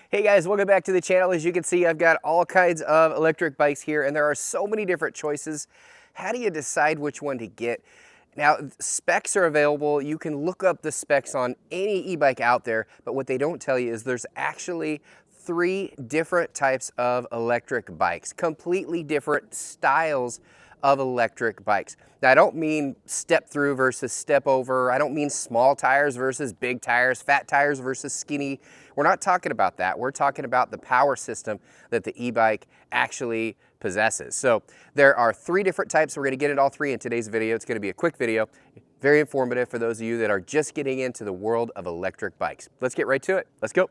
Hey guys, welcome back to the channel. As you can see, I've got all kinds of electric bikes here and there are so many different choices. How do you decide which one to get? Now, specs are available. You can look up the specs on any e-bike out there, but what they don't tell you is there's actually 3 different types of electric bikes, completely different styles of electric bikes. Now, I don't mean step through versus step over. I don't mean small tires versus big tires, fat tires versus skinny. We're not talking about that. We're talking about the power system that the e-bike actually possesses. So there are 3 different types. We're going to get into all 3 in today's video. It's going to be a quick video, very informative for those of you that are just getting into the world of electric bikes. Let's get right to it. Let's go.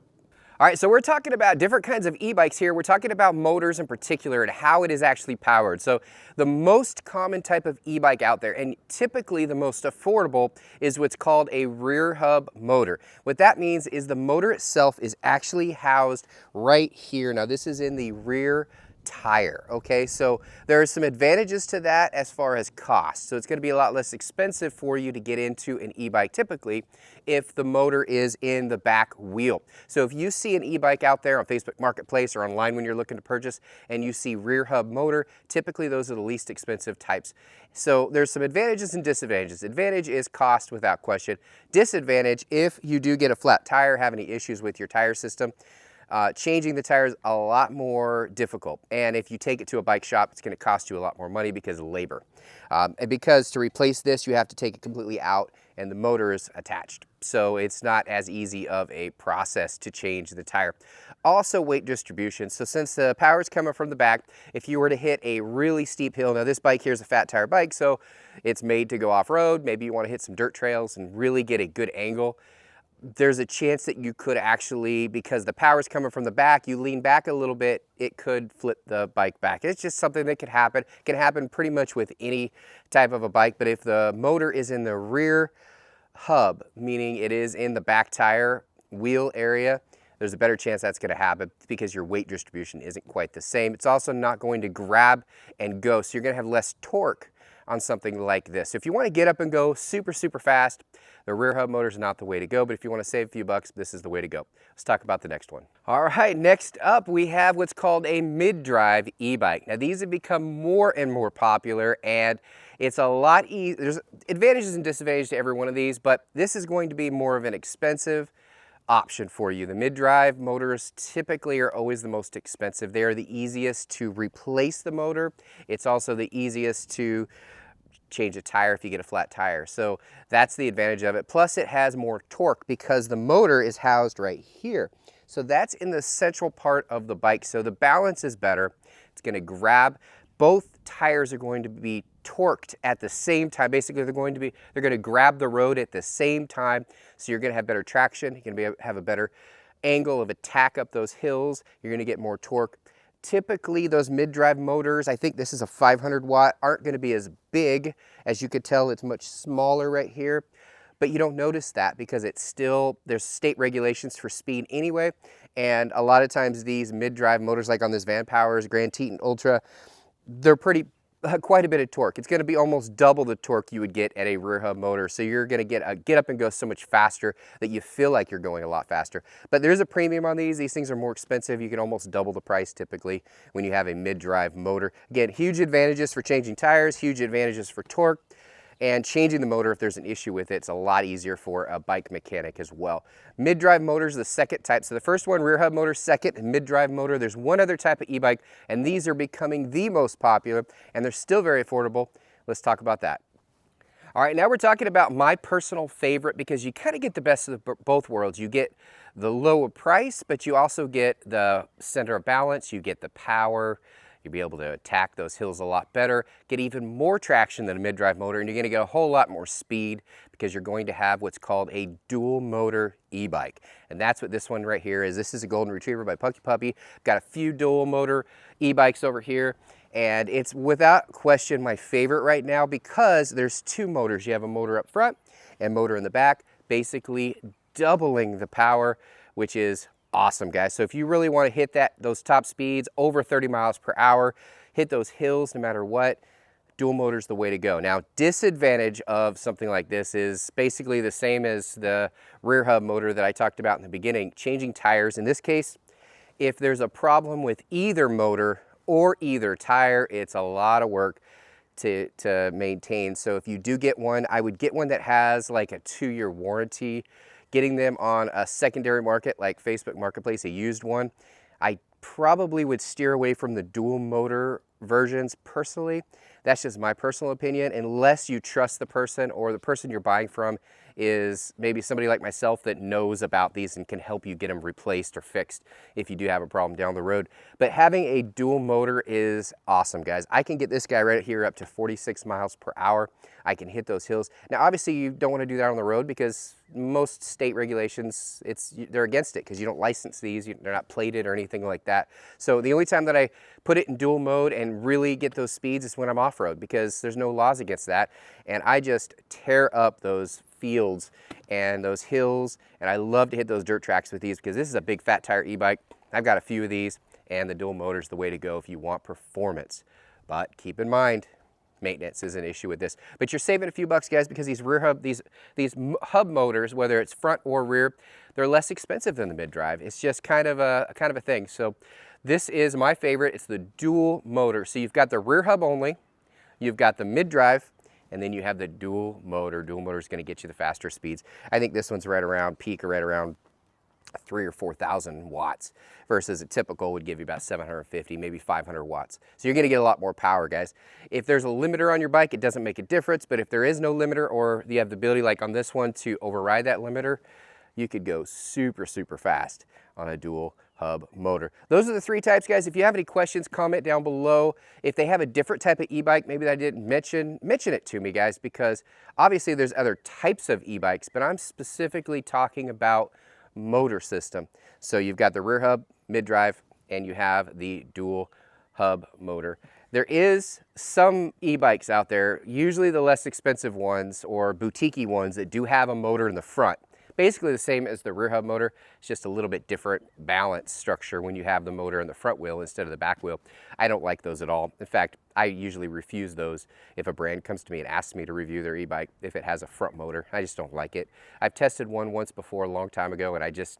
All right, so we're talking about different kinds of e-bikes here. We're talking about motors in particular and how it is actually powered. So the most common type of e-bike out there, and typically the most affordable, is what's called a rear hub motor. What that means is the motor itself is actually housed right here. Now this is in the rear tire, okay? So there are some advantages to that as far as cost. So it's going to be a lot less expensive for you to get into an e-bike typically if the motor is in the back wheel. So if you see an e-bike out there on Facebook Marketplace or online when you're looking to purchase and you see rear hub motor, typically those are the least expensive types. So there's some advantages and disadvantages. Advantage is cost without question. Disadvantage, if you do get a flat tire, have any issues with your tire system, changing the tires a lot more difficult. And if you take it to a bike shop, it's going to cost you a lot more money because of labor. And because to replace this, you have to take it completely out and the motor is attached. So it's not as easy of a process to change the tire. Also weight distribution. So since the power is coming from the back, if you were to hit a really steep hill, now this bike here is a fat tire bike, so it's made to go off-road. Maybe you want to hit some dirt trails and really get a good angle. There's a chance that you could actually, because the power is coming from the back, you lean back a little bit, it could flip the bike back. It's just something that could happen. It can happen pretty much with any type of a bike, but if the motor is in the rear hub, meaning it is in the back tire wheel area, there's a better chance that's going to happen because your weight distribution isn't quite the same. It's also not going to grab and go, so you're going to have less torque on something like this. So if you want to get up and go super, super fast, the rear hub motor is not the way to go, but if you want to save a few bucks, this is the way to go. Let's talk about the next one. All right, next up we have what's called a mid-drive e-bike. Now these have become more and more popular and it's a lot easier. There's advantages and disadvantages to every one of these, but this is going to be more of an expensive option for you. The mid-drive motors typically are always the most expensive. They are the easiest to replace the motor. It's also the easiest to change a tire if you get a flat tire. So that's the advantage of it. Plus it has more torque because the motor is housed right here. So that's in the central part of the bike. So the balance is better. It's going to grab. Both tires are going to be torqued at the same time. Basically, they're going to grab the road at the same time. So you're going to have better traction. You're going to have a better angle of attack up those hills. You're going to get more torque. Typically, those mid-drive motors, I think this is a 500 watt, aren't going to be as big. As you could tell, it's much smaller right here. But you don't notice that because it's still, there's state regulations for speed anyway. And a lot of times these mid-drive motors, like on this Van Powers, Grand Teton Ultra, they're quite a bit of torque. It's going to be almost double the torque you would get at a rear hub motor. So you're going to get up and go so much faster that you feel like you're going a lot faster. But there's a premium on these. These things are more expensive. You can almost double the price typically when you have a mid-drive motor. Again, huge advantages for changing tires, huge advantages for torque. And changing the motor, if there's an issue with it, it's a lot easier for a bike mechanic as well. Mid-drive motors, the second type. So the first one, rear hub motor, second, mid-drive motor. There's one other type of e-bike, and these are becoming the most popular, and they're still very affordable. Let's talk about that. All right, now we're talking about my personal favorite because you kind of get the best of both worlds. You get the lower price, but you also get the center of balance. You get the power. You'll be able to attack those hills a lot better, get even more traction than a mid-drive motor, and you're going to get a whole lot more speed because you're going to have what's called a dual motor e-bike. And that's what this one right here is. This is a Golden Retriever by Pucky Puppy. Got a few dual motor e-bikes over here, and it's without question my favorite right now because there's 2 motors. You have a motor up front and motor in the back, basically doubling the power, which is awesome, guys. So if you really want to hit those top speeds over 30 miles per hour, hit those hills no matter what, dual motor is the way to go. Now, disadvantage of something like this is basically the same as the rear hub motor that I talked about in the beginning. Changing tires, in this case, if there's a problem with either motor or either tire, it's a lot of work to maintain. So if you do get one, I would get one that has like a 2-year warranty. Getting them on a secondary market like Facebook Marketplace, a used one, I probably would steer away from the dual motor versions personally. That's just my personal opinion, unless you trust the person or the person you're buying from is maybe somebody like myself that knows about these and can help you get them replaced or fixed if you do have a problem down the road. But having a dual motor is awesome, guys. I can get this guy right here up to 46 miles per hour. I can hit those hills. Now, obviously, you don't want to do that on the road because most state regulations, they're against it because you don't license these. They're not plated or anything like that. So the only time that I put it in dual mode and really get those speeds is when I'm off-road, because there's no laws against that. And I just tear up those fields and those hills, and I love to hit those dirt tracks with these because this is a big fat tire e-bike. I've got a few of these, and the dual motor is the way to go if you want performance. But keep in mind, maintenance is an issue with this. But you're saving a few bucks, guys, because these rear hub, these hub motors, whether it's front or rear, they're less expensive than the mid-drive. It's just kind of a thing. So this is my favorite. It's the dual motor. So you've got the rear hub only, you've got the mid-drive, and then you have the dual motor. Dual motor is going to get you the faster speeds. I think this one's right around peak or right around 3,000 or 4,000 watts versus a typical would give you about 750, maybe 500 watts. So you're going to get a lot more power, guys. If there's a limiter on your bike, it doesn't make a difference, but if there is no limiter or you have the ability like on this one to override that limiter, you could go super, super fast on a dual hub motor. Those are the 3 types, guys. If you have any questions, comment down below. If they have a different type of e-bike, maybe that I didn't mention it to me, guys, because obviously there's other types of e-bikes, but I'm specifically talking about motor system. So you've got the rear hub, mid-drive, and you have the dual hub motor. There is some e-bikes out there, usually the less expensive ones or boutique-y ones that do have a motor in the front. Basically the same as the rear hub motor. It's just a little bit different balance structure when you have the motor in the front wheel instead of the back wheel. I don't like those at all. In fact, I usually refuse those if a brand comes to me and asks me to review their e-bike if it has a front motor. I just don't like it. I've tested one once before a long time ago, and I just,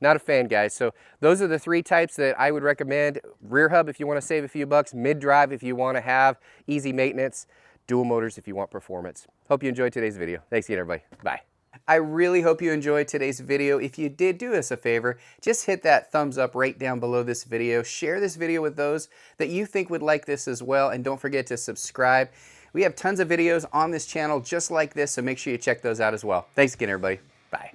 not a fan, guys. So those are the 3 types that I would recommend. Rear hub if you want to save a few bucks, mid-drive if you want to have easy maintenance, dual motors if you want performance. Hope you enjoyed today's video. Thanks again, everybody. Bye. I really hope you enjoyed today's video. If you did, do us a favor, just hit that thumbs up right down below this video. Share this video with those that you think would like this as well, and don't forget to subscribe. We have tons of videos on this channel just like this, so make sure you check those out as well. Thanks again, everybody. Bye.